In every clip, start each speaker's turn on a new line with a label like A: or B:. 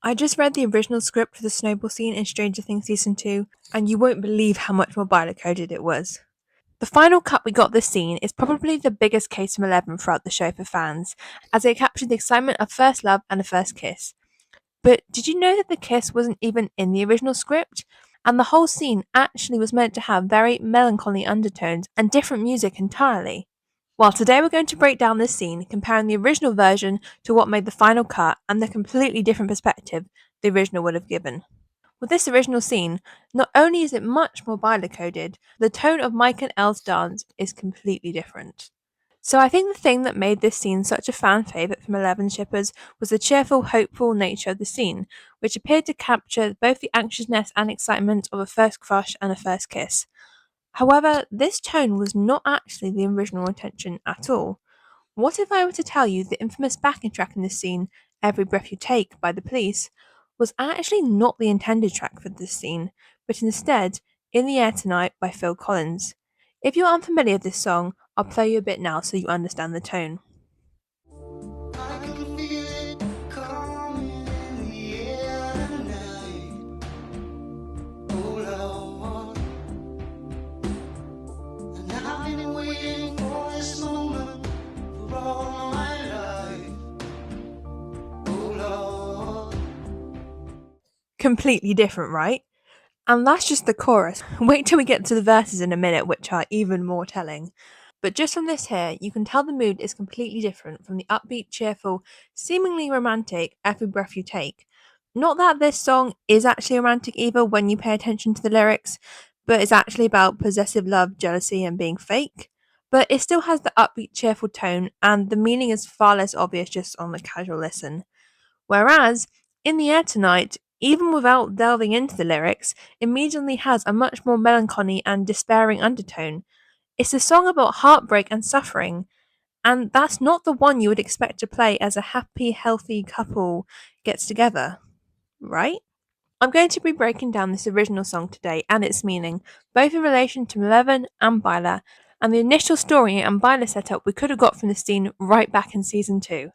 A: I just read the original script for the snowball scene in Stranger Things Season 2, and you won't believe how much more Byler coded it was. The final cut we got this scene is probably the biggest case from 11 throughout the show for fans, as it captured the excitement of first love and a first kiss. But did you know that the kiss wasn't even in the original script? And the whole scene actually was meant to have very melancholy undertones and different music entirely. Well, today we're going to break down this scene, comparing the original version to what made the final cut and the completely different perspective the original would have given. With this original scene, not only is it much more Byler coded, the tone of Mike and Elle's dance is completely different. So I think the thing that made this scene such a fan favourite from Eleven shippers was the cheerful, hopeful nature of the scene, which appeared to capture both the anxiousness and excitement of a first crush and a first kiss. However, this tone was not actually the original intention at all. What if I were to tell you the infamous backing track in this scene, Every Breath You Take by The Police, was actually not the intended track for this scene, but instead In the Air Tonight by Phil Collins. If you're unfamiliar with this song, I'll play you a bit now so you understand the tone.
B: I can feel it coming in the air tonight. Oh Lord, and I've been waiting for this moment for all my life. Oh Lord.
A: Completely different, right? And that's just the chorus. Wait till we get to the verses in a minute, which are even more telling. But just from this here, you can tell the mood is completely different from the upbeat, cheerful, seemingly romantic Every Breath You Take. Not that this song is actually romantic either when you pay attention to the lyrics, but it's actually about possessive love, jealousy, and being fake. But it still has the upbeat, cheerful tone, and the meaning is far less obvious just on the casual listen. Whereas, In the Air Tonight, even without delving into the lyrics, immediately has a much more melancholy and despairing undertone. It's a song about heartbreak and suffering, and that's not the one you would expect to play as a happy, healthy couple gets together, right? I'm going to be breaking down this original song today and its meaning, both in relation to Eleven and Byler, and the initial story and Byler setup we could have got from the scene right back in season 2.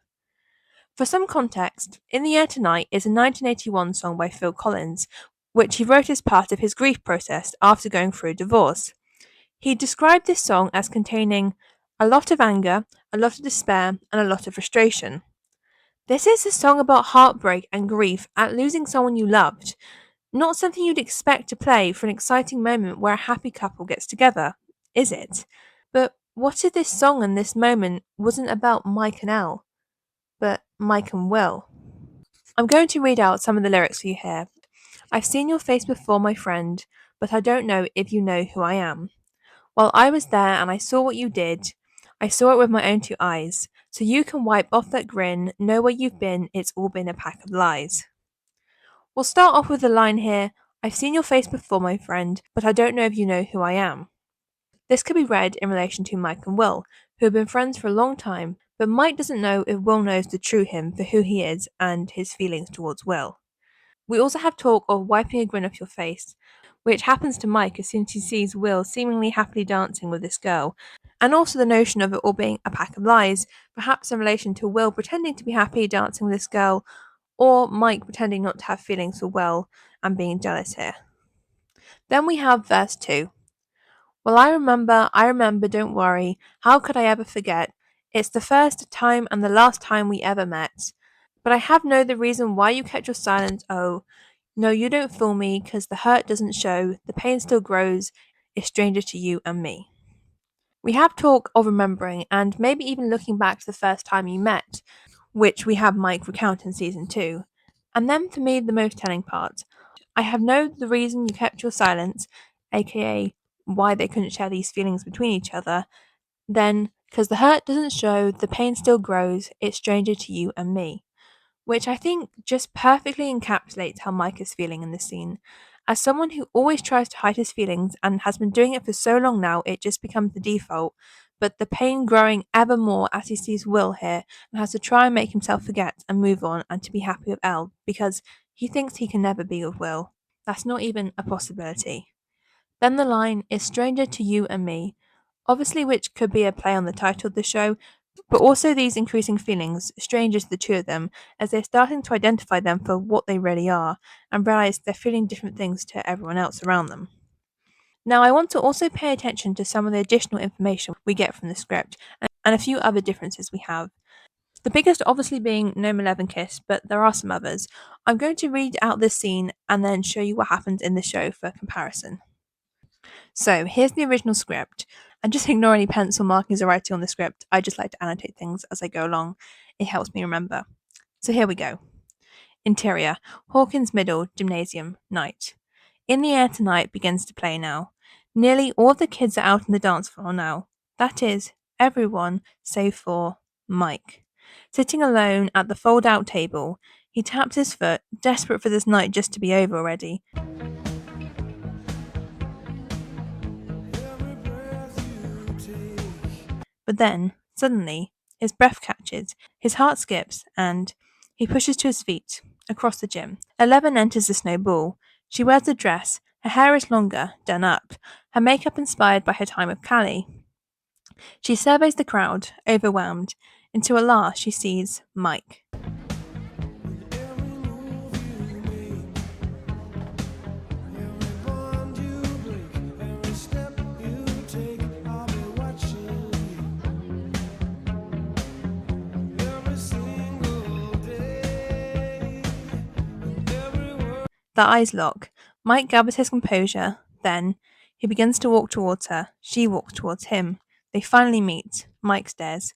A: For some context, In the Air Tonight is a 1981 song by Phil Collins, which he wrote as part of his grief process after going through a divorce. He described this song as containing a lot of anger, a lot of despair, and a lot of frustration. This is a song about heartbreak and grief at losing someone you loved, not something you'd expect to play for an exciting moment where a happy couple gets together, is it? But what if this song and this moment wasn't about Mike and Elle, but Mike and Will? I'm going to read out some of the lyrics for you here. I've seen your face before, my friend, but I don't know if you know who I am. Well, I was there and I saw what you did. I saw it with my own two eyes. So you can wipe off that grin, know where you've been, it's all been a pack of lies. We'll start off with the line here I've seen your face before, my friend, but I don't know if you know who I am. This could be read in relation to Mike and Will, who have been friends for a long time, but Mike doesn't know if Will knows the true him for who he is and his feelings towards Will. We also have talk of wiping a grin off your face, which happens to Mike as soon as he sees Will seemingly happily dancing with this girl, and also the notion of it all being a pack of lies, perhaps in relation to Will pretending to be happy dancing with this girl, or Mike pretending not to have feelings for Will and being jealous here. Then we have verse 2. Well, I remember, don't worry, how could I ever forget? It's the first time and the last time we ever met. But I have know the reason why you kept your silence, oh. No, you don't fool me, 'cause the hurt doesn't show, the pain still grows, is stranger to you and me. We have talk of remembering and maybe even looking back to the first time you met, which we have Mike recount in season 2. And then for me the most telling part. I have known the reason you kept your silence, aka why they couldn't share these feelings between each other, then, 'cause the hurt doesn't show, the pain still grows, it's stranger to you and me. Which I think just perfectly encapsulates how Mike is feeling in this scene. As someone who always tries to hide his feelings and has been doing it for so long now, it just becomes the default. But the pain growing ever more as he sees Will here and has to try and make himself forget and move on and to be happy with Elle because he thinks he can never be with Will. That's not even a possibility. Then the line is stranger to you and me, obviously which could be a play on the title of the show, but also these increasing feelings, strangers to the two of them, as they're starting to identify them for what they really are and realize they're feeling different things to everyone else around them. Now, I want to also pay attention to some of the additional information we get from the script and a few other differences we have. The biggest obviously being no Malevolent Kiss, but there are some others. I'm going to read out this scene and then show you what happens in the show for comparison. So here's the original script. And just ignore any pencil markings or writing on the script. I just like to annotate things as I go along. It helps me remember. So here we go. Interior Hawkins Middle Gymnasium, night. In the Air Tonight begins to play now. Nearly all of the kids are out on the dance floor now. That is, everyone save for Mike. Sitting alone at the fold out table, he taps his foot, desperate for this night just to be over already. But then, suddenly, his breath catches, his heart skips, and he pushes to his feet, across the gym. 11 enters the snowball. She wears a dress, her hair is longer, done up, her makeup inspired by her time with Callie. She surveys the crowd, overwhelmed, until at last she sees Mike. Their eyes lock. Mike gathers his composure. Then, he begins to walk towards her. She walks towards him. They finally meet. Mike stares,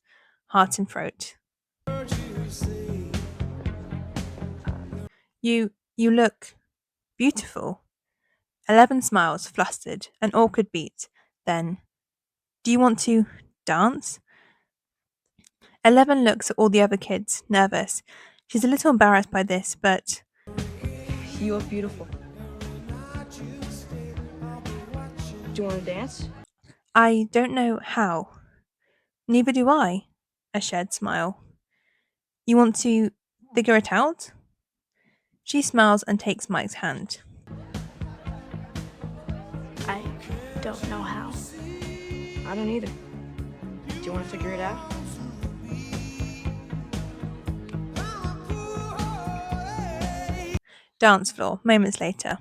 A: heart in throat. You look beautiful. 11 smiles, flustered, an awkward beat. Then, do you want to dance? 11 looks at all the other kids, nervous. She's a little embarrassed by this, but
C: You look beautiful. Do you want to dance?
A: I don't know how. Neither do I. A shared smile. You want to figure it out? She smiles and takes Mike's hand.
C: I don't know how. I don't either. Do you want to figure it out?
A: Dance floor, moments later.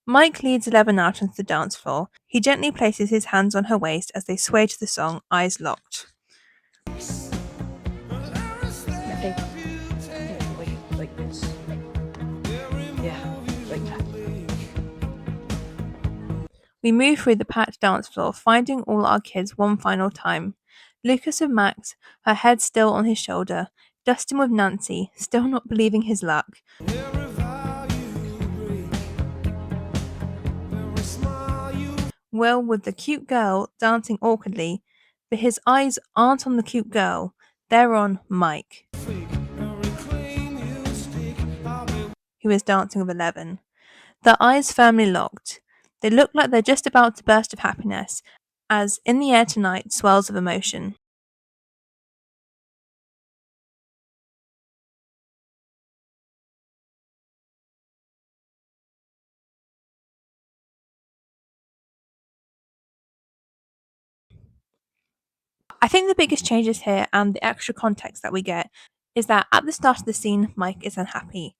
A: Mike leads 11 out onto the dance floor. He gently places his hands on her waist as they sway to the song, eyes locked.
C: I think like this. Yeah, like that.
A: We move through the packed dance floor, finding all our kids one final time. Lucas with Max, her head still on his shoulder. Dustin with Nancy, still not believing his luck. Will with the cute girl dancing awkwardly, but his eyes aren't on the cute girl, they're on Mike, who is dancing with 11. Their eyes firmly locked. They look like they're just about to burst of happiness, as In the Air Tonight swells of emotion. I think the biggest changes here and the extra context that we get is that at the start of the scene, Mike is unhappy.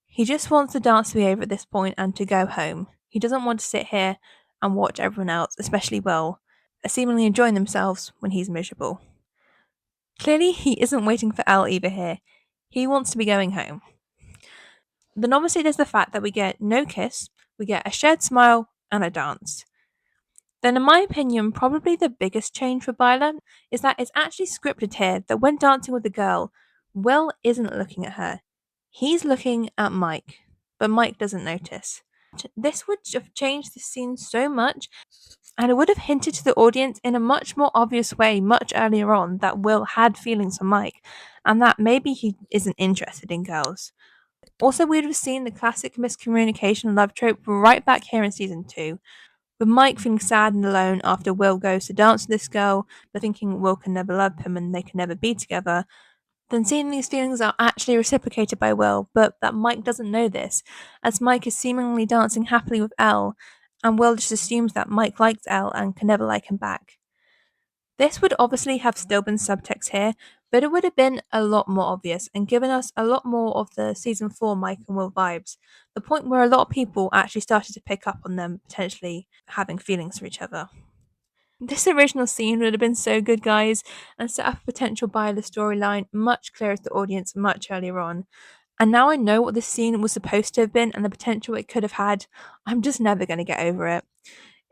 A: He just wants the dance to be over at this point and to go home. He doesn't want to sit here and watch everyone else, especially Will, seemingly enjoying themselves when he's miserable. Clearly, he isn't waiting for Elle either here. He wants to be going home. Then obviously there's the fact that we get no kiss, we get a shared smile, and a dance. Then, in my opinion, probably the biggest change for Byler is that it's actually scripted here that when dancing with the girl, Will isn't looking at her. He's looking at Mike, but Mike doesn't notice. This would have changed the scene so much, and it would have hinted to the audience in a much more obvious way much earlier on that Will had feelings for Mike, and that maybe he isn't interested in girls. Also, we would have seen the classic miscommunication love trope right back here in season 2, with Mike feeling sad and alone after Will goes to dance with this girl, but thinking Will can never love him and they can never be together, then seeing these feelings are actually reciprocated by Will, but that Mike doesn't know this, as Mike is seemingly dancing happily with Elle, and Will just assumes that Mike likes Elle and can never like him back. This would obviously have still been subtext here, but it would have been a lot more obvious and given us a lot more of the season 4 Mike and Will vibes, the point where a lot of people actually started to pick up on them potentially having feelings for each other. This original scene would have been so good, guys, and set up a potential Byler storyline much clearer to the audience much earlier on. And now I know what this scene was supposed to have been and the potential it could have had, I'm just never going to get over it.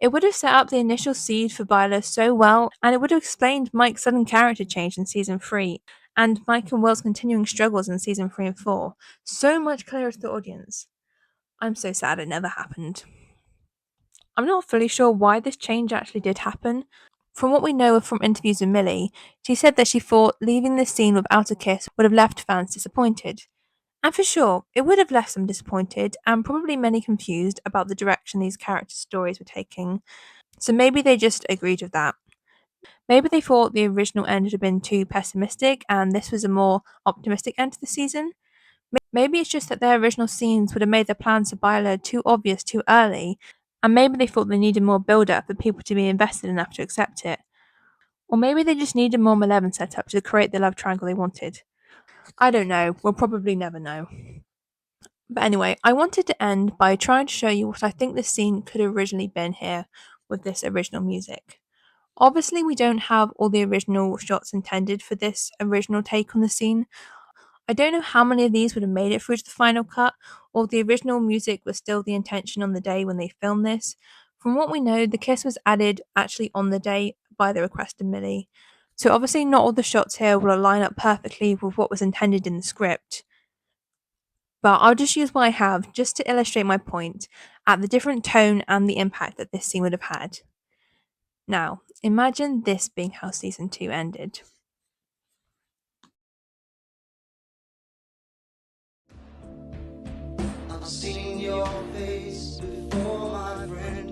A: It would have set up the initial seed for Byler so well, and it would have explained Mike's sudden character change in season 3, and Mike and Will's continuing struggles in season 3 and 4, so much clearer to the audience. I'm so sad it never happened. I'm not fully sure why this change actually did happen. From what we know from interviews with Millie, she said that she thought leaving this scene without a kiss would have left fans disappointed. And for sure, it would have left them disappointed and probably many confused about the direction these character stories were taking. So maybe they just agreed with that. Maybe they thought the original end had been too pessimistic and this was a more optimistic end to the season. Maybe it's just that their original scenes would have made their plans for Byler too obvious too early, and maybe they thought they needed more build up for people to be invested enough to accept it. Or maybe they just needed more Malevolent setup to create the love triangle they wanted. I don't know, we'll probably never know. But anyway, I wanted to end by trying to show you what I think this scene could have originally been here with this original music. Obviously, we don't have all the original shots intended for this original take on the scene. I don't know how many of these would have made it through to the final cut, or if the original music was still the intention on the day when they filmed this. From what we know, the kiss was added actually on the day by the request of Millie. So obviously not all the shots here will line up perfectly with what was intended in the script. But I'll just use what I have just to illustrate my point at the different tone and the impact that this scene would have had. Now, imagine this being how season 2 ended.
B: I've seen your face before, my friend.